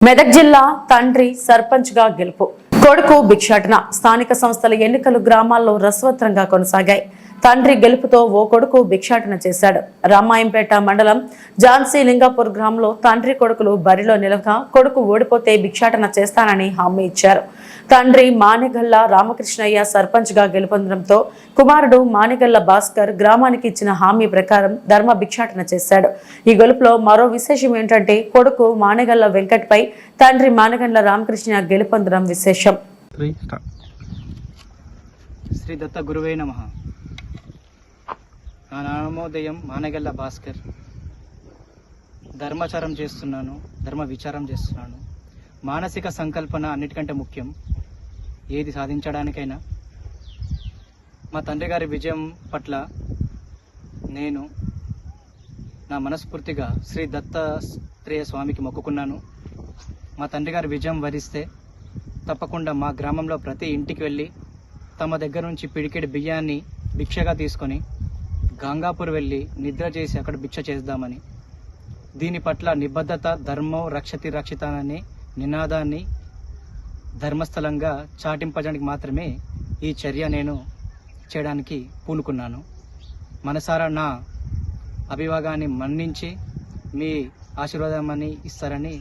మెదక్ జిల్లా తండ్రి సర్పంచ్ గా గెలుపు కొడుకు భిక్షాటన స్థానిక సంస్థల ఎన్నికలు గ్రామాల్లో రసవత్రంగా కొనసాగాయి. తండ్రి గెలుపుతో ఓ కొడుకు భిక్షాటన చేశాడు. రామాయంపేట మండలం ఝాన్సీ లింగాపూర్ గ్రామంలో తండ్రి కొడుకులు బరిలో నిలవగా కొడుకు ఓడిపోతే భిక్షాటన చేస్తానని హామీ ఇచ్చారు. తండ్రి మానెగల్ల రామకృష్ణయ్య సర్పంచ్ గా గెలుపొందడంతో కుమారుడు మానెగల్ల భాస్కర్ గ్రామానికి ఇచ్చిన హామీ ప్రకారం ధర్మ భిక్షాటన చేశాడు. ఈ గెలుపులో మరో విశేషం ఏంటంటే కొడుకు మానెగల్ల వెంకట్ పై తండ్రి మానెగల్ల రామకృష్ణ గెలుపొందడం విశేషం. శ్రీ దత్త గురువే నమః. నా నామోదయం మానెగల్ల భాస్కర్. ధర్మ విచారం చేస్తున్నాను. మానసిక సంకల్పన అన్నిటికంటే ముఖ్యం. ఏది సాధించడానికైనా మా తండ్రి గారి విజయం పట్ల నేను నా మనస్ఫూర్తిగా శ్రీ దత్తాత్రేయ స్వామికి మొక్కుకున్నాను. మా తండ్రి గారి విజయం వరిస్తే తప్పకుండా మా గ్రామంలో ప్రతి ఇంటికి వెళ్ళి తమ దగ్గర నుంచి పిడికెడి బియ్యాన్ని భిక్షగా తీసుకొని గంగాపూర్ వెళ్ళి నిద్ర చేసి అక్కడ భిక్ష చేద్దామని, దీని పట్ల నిబద్ధత, ధర్మం రక్షతి రక్షిత అనే నినాదాన్ని ధర్మస్థలంగా చాటింపడానికి మాత్రమే ఈ చర్య నేను చేయడానికి పూనుకున్నాను. మనసారా నా అభివాగాన్ని మన్నించి మీ ఆశీర్వాదాన్ని ఇస్తారని